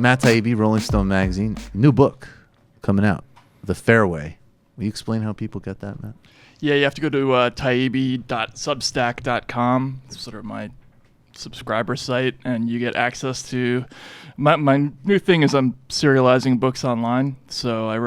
Matt Taibbi, Rolling Stone magazine, new book coming out, The Fairway. Will you explain how people get that, Matt? Yeah, you have to go to taibbi.substack.com. It's sort of my subscriber site, and you get access to my new thing is I'm serializing books online. So I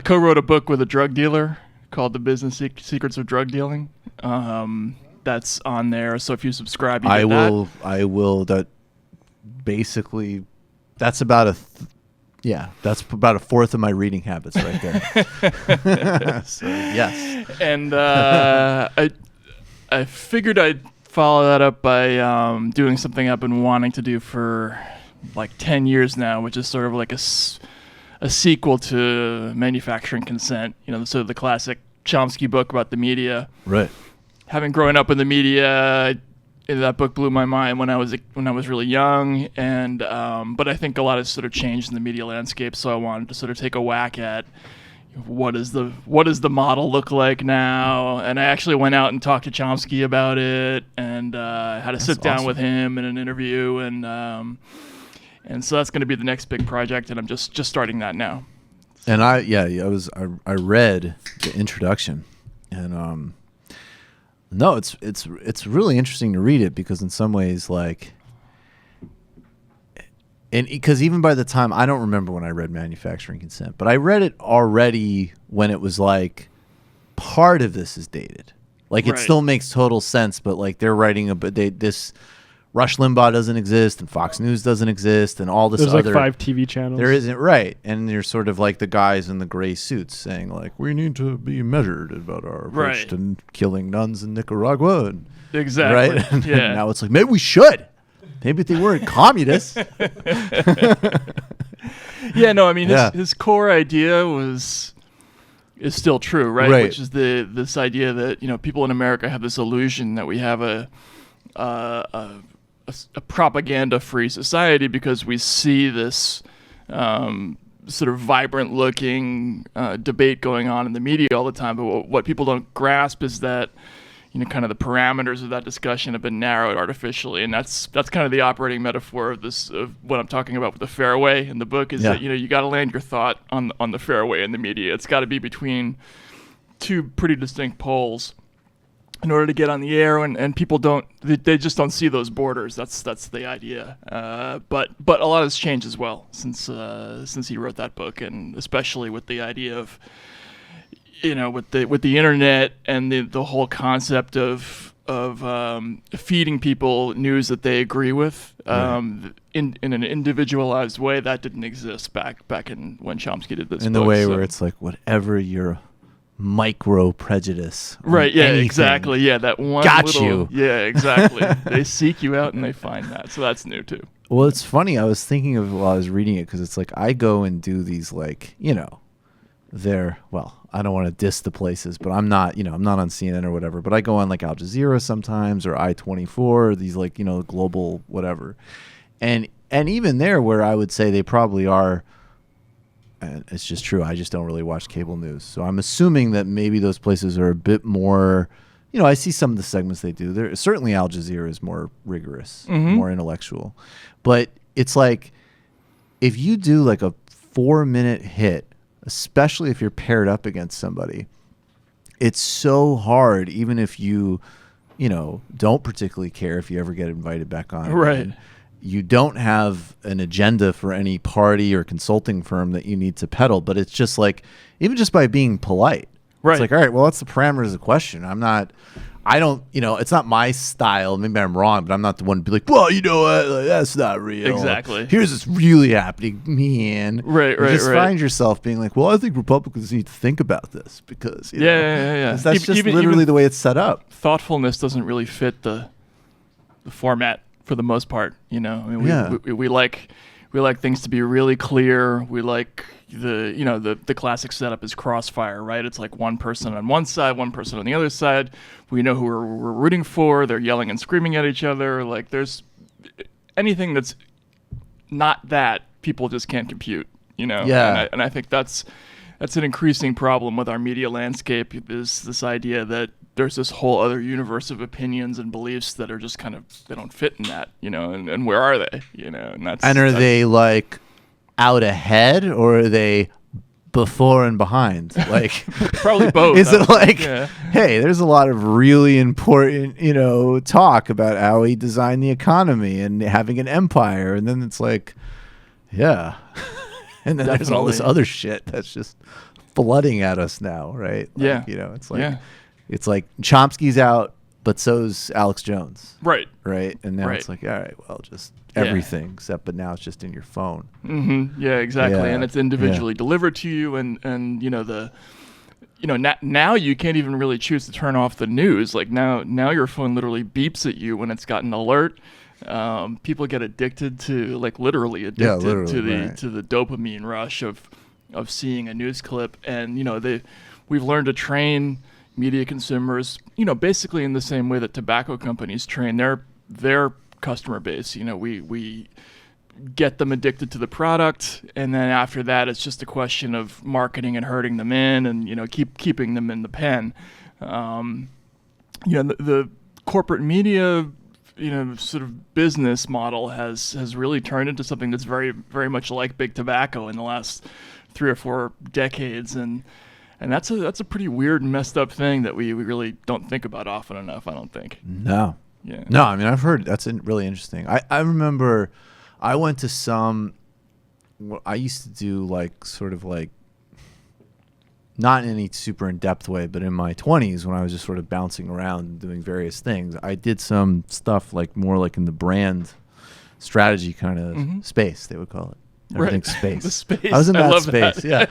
co-wrote a book with a drug dealer called The Business Secrets of Drug Dealing. That's on there. So if you subscribe, you get that. I will. That basically, that's about that's about a fourth of my reading habits right there. So, yes. And I figured I'd follow that up by doing something I've been wanting to do for like 10 years now, which is sort of like a sequel to Manufacturing Consent. So the classic Chomsky book about the media. Right. Having grown up in the media, that book blew my mind when I was really young, and but I think a lot has sort of changed in the media landscape. So I wanted to sort of take a whack at what does the model look like now, and I actually went out and talked to Chomsky about it, and had a sit down with him in an interview, and so that's going to be the next big project, and I'm just starting that now. And I read the introduction, and no, it's really interesting to read it because in some ways, like, and because even by the time, I don't remember when I read Manufacturing Consent, but I read it already when it was like part of this is dated. Like it still makes total sense, but like they're writing this Rush Limbaugh doesn't exist and Fox News doesn't exist and all this There's other. like 5 TV channels. There isn't, right. And you're sort of like the guys in the gray suits saying like, we need to be measured about our approach to killing nuns in Nicaragua. And, exactly. Right? And yeah. now it's like, maybe we should. Maybe they weren't communists. Yeah, no, I mean, his core idea is still true, right? Which is this idea that, people in America have this illusion that we have a propaganda-free society because we see this sort of vibrant-looking debate going on in the media all the time. But what people don't grasp is that, kind of the parameters of that discussion have been narrowed artificially, and that's kind of the operating metaphor of what I'm talking about with the fairway in the book. Is that you got to land your thought on the fairway in the media. It's got to be between two pretty distinct poles in order to get on the air, and people they just don't see those borders. That's the idea. But a lot has changed as well since he wrote that book, and especially with the idea of with the internet and the whole concept of feeding people news that they agree with in an individualized way that didn't exist back in when Chomsky did this. In the way where it's like whatever your micro prejudice, right? Yeah, anything. Exactly. Yeah, that one got you. Yeah, exactly. They seek you out and they find that. So that's new too. Well, it's funny. I was thinking of while I was reading it because it's like I go and do these like I don't want to diss the places, but I'm not I'm not on CNN or whatever. But I go on like Al Jazeera sometimes or I-24 or these like global whatever, and even there where I would say they probably are. And it's just true. I just don't really watch cable news. So I'm assuming that maybe those places are a bit more, I see some of the segments they do. Certainly Al Jazeera is more rigorous, more intellectual. But it's like if you do like a 4-minute hit, especially if you're paired up against somebody, it's so hard, even if you, don't particularly care if you ever get invited back on. Right. Again. You don't have an agenda for any party or consulting firm that you need to peddle, but it's just like, even just by being polite, it's like, all right, well, that's the parameters of the question. It's not my style. Maybe I'm wrong, but I'm not the one to be like, well, what? That's not real. Exactly. Here's what's really happening, man. Right. You just find yourself being like, well, I think Republicans need to think about this because, yeah. That's just literally the way it's set up. Thoughtfulness doesn't really fit the format. For the most part, we like things to be really clear. We like the classic setup is Crossfire, right? It's like one person on one side, one person on the other side. We know who we're rooting for. They're yelling and screaming at each other. Like there's anything that's not that, people just can't compute. Yeah. And I think that's an increasing problem with our media landscape. Is this idea that there's this whole other universe of opinions and beliefs that are just kind of, they don't fit in that, and where are they, and are they like out ahead, or are they before and behind? Like probably both. Is it like, hey, there's a lot of really important, talk about how he designed the economy and having an empire, and then it's like, yeah. And then there's all this other shit that's just flooding at us now, right? Like, it's like it's like Chomsky's out, but so's Alex Jones. Right. Right. And now it's like, all right, well, just everything except, but now it's just in your phone. Mm-hmm. Yeah, exactly. Yeah. And it's individually delivered to you, and now you can't even really choose to turn off the news. Like now your phone literally beeps at you when it's got an alert. People get addicted to, like, literally addicted to the dopamine rush of seeing a news clip, and we've learned to train media consumers, basically in the same way that tobacco companies train their customer base. We get them addicted to the product, and then after that, it's just a question of marketing and herding them in, and keeping them in the pen. The corporate media, sort of business model has really turned into something that's very, very much like big tobacco in the last 3 or 4 decades, and that's a pretty weird and messed up thing that we really don't think about often enough, I don't think. No. Yeah. No, I mean, I've heard that's really interesting. I remember I went to some, I used to do like sort of like, not in any super in-depth way, but in my 20s when I was just sort of bouncing around and doing various things, I did some stuff like more like in the brand strategy kind of space, they would call it. Everything space. The space. I was in that space, I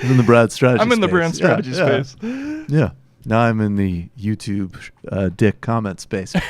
was in the brand strategy I'm in the brand strategy space. Yeah. Now I'm in the YouTube dick comment space. And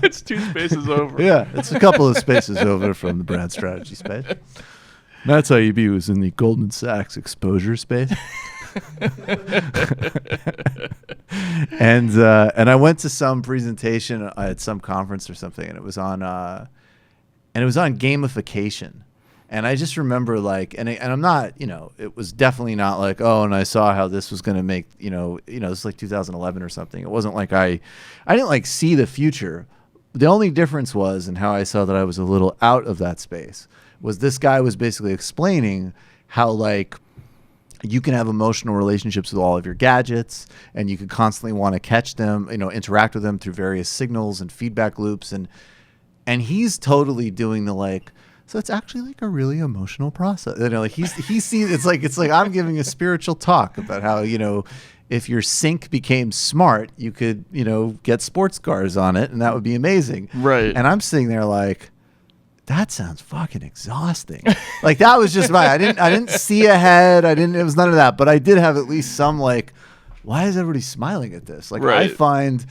it's 2 spaces over. Yeah, it's a couple of spaces over from the brand strategy space. That's Taibbi was in the Goldman Sachs exposure space. And I went to some presentation at some conference or something, and it was on gamification. And I just remember like, and I'm not, it was definitely not like, oh, and I saw how this was going to make, this is like 2011 or something. It wasn't like I didn't like see the future. The only difference was, and how I saw that I was a little out of that space, was this guy was basically explaining how like you can have emotional relationships with all of your gadgets, and you could constantly want to catch them, interact with them through various signals and feedback loops. And he's totally doing the like, so it's actually like a really emotional process. Like he's seen, it's like I'm giving a spiritual talk about how, if your sink became smart, you could, get sports cars on it, and that would be amazing. Right. And I'm sitting there like, that sounds fucking exhausting. Like that was just I didn't see ahead. It was none of that, but I did have at least some like, why is everybody smiling at this? Like I find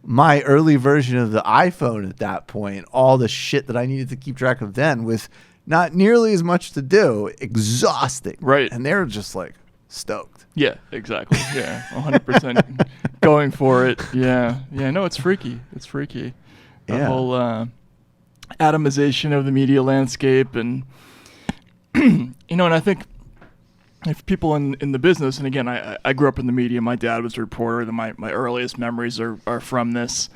my early version of the iPhone at that point, all the shit that I needed to keep track of then with not nearly as much to do, exhausting. Right. And they're just like stoked. Yeah, exactly. Yeah. 100% going for it. Yeah. Yeah. No, it's freaky. It's freaky. The whole, atomization of the media landscape, and and I think if people in the business, and again, I grew up in the media, my dad was a reporter, my earliest memories are from this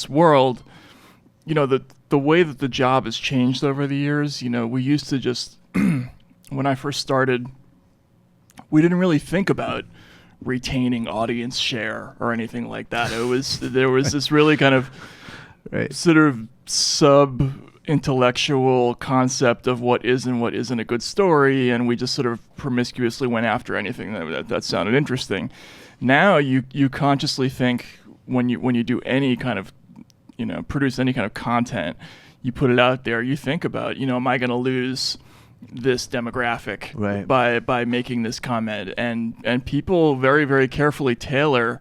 world. The way that the job has changed over the years, we used to just when I first started, we didn't really think about retaining audience share or anything like that. There was this really kind of sort of sub-intellectual concept of what is and what isn't a good story, and we just sort of promiscuously went after anything that sounded interesting. Now you consciously think when you do any kind of, produce any kind of content, you put it out there, you think about, am I going to lose this demographic by making this comment? And people very, very carefully tailor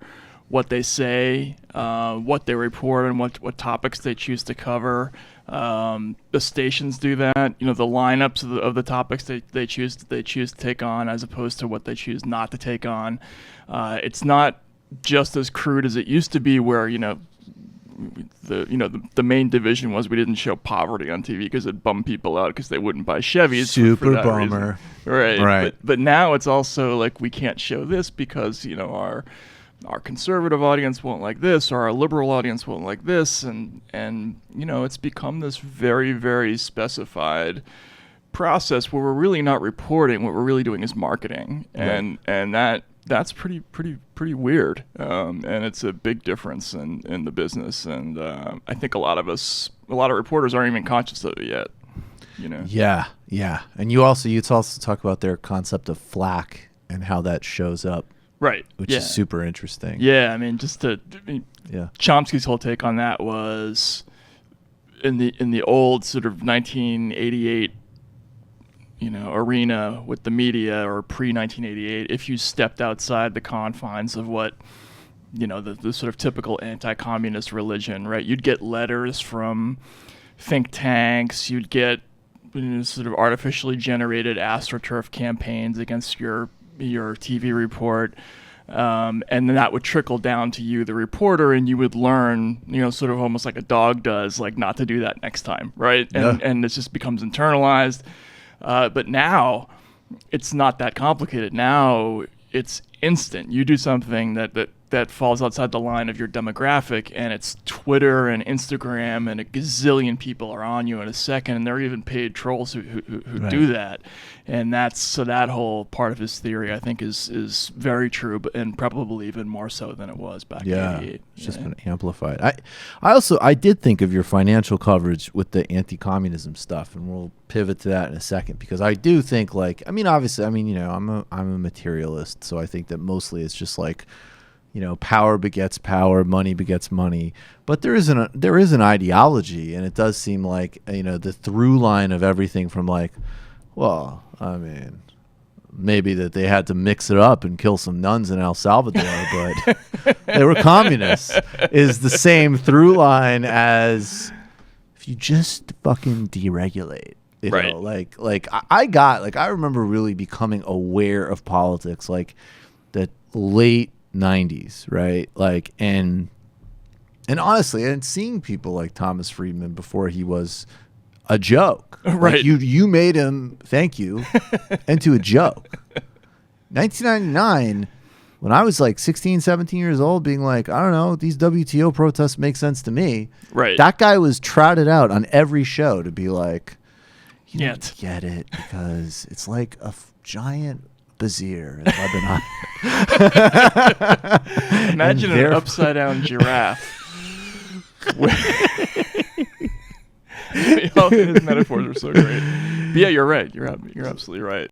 what they say, what they report, and what topics they choose to cover. The stations do that. The lineups of the topics they choose to take on, as opposed to what they choose not to take on. It's not just as crude as it used to be, where the main division was we didn't show poverty on TV because it bummed people out because they wouldn't buy Chevys. Super for bummer. Reason. Right. But now it's also like we can't show this because our conservative audience won't like this, or our liberal audience won't like this, and it's become this very, very specified process where we're really not reporting. What we're really doing is marketing, and that's pretty weird, and it's a big difference in the business. And I think a lot of reporters aren't even conscious of it yet. Yeah. And you also talk about their concept of flack and how that shows up. Right. Which is super interesting. Yeah, I mean, Chomsky's whole take on that was in the old sort of 1988, arena with the media, or pre-1988, if you stepped outside the confines of what, the sort of typical anti-communist religion, right? You'd get letters from think tanks, you'd get sort of artificially generated AstroTurf campaigns against your TV report, and then that would trickle down to you, the reporter, and you would learn, sort of almost like a dog does, like not to do that next time, right? And it just becomes internalized. But now it's not that complicated. Now it's instant. You do something that falls outside the line of your demographic, and it's Twitter and Instagram, and a gazillion people are on you in a second, and there are even paid trolls who right. do that. And that whole part of his theory, I think, is very true, and probably even more so than it was back in '88. It's just been amplified. I did think of your financial coverage with the anti-communism stuff, and we'll pivot to that in a second, because I do think, obviously, I'm a materialist, so I think that mostly it's just like, power begets power, money begets money. But there is an ideology, and it does seem like, the through line of everything from maybe that they had to mix it up and kill some nuns in El Salvador, but they were communists, is the same through line as if you just fucking deregulate. Right. I remember really becoming aware of politics, like the late 90s, right? And honestly, and seeing people like Thomas Friedman before he was a joke. Right. You made him, thank you, into a joke. 1999, when I was 16, 17 years old, being like, I don't know, these WTO protests make sense to me. Right. That guy was trotted out on every show to be like, you Yeah. don't get it, because it's like a giant Bazir in Lebanon. Imagine an upside down giraffe. All his metaphors are so great. But yeah, you're right. You're absolutely right.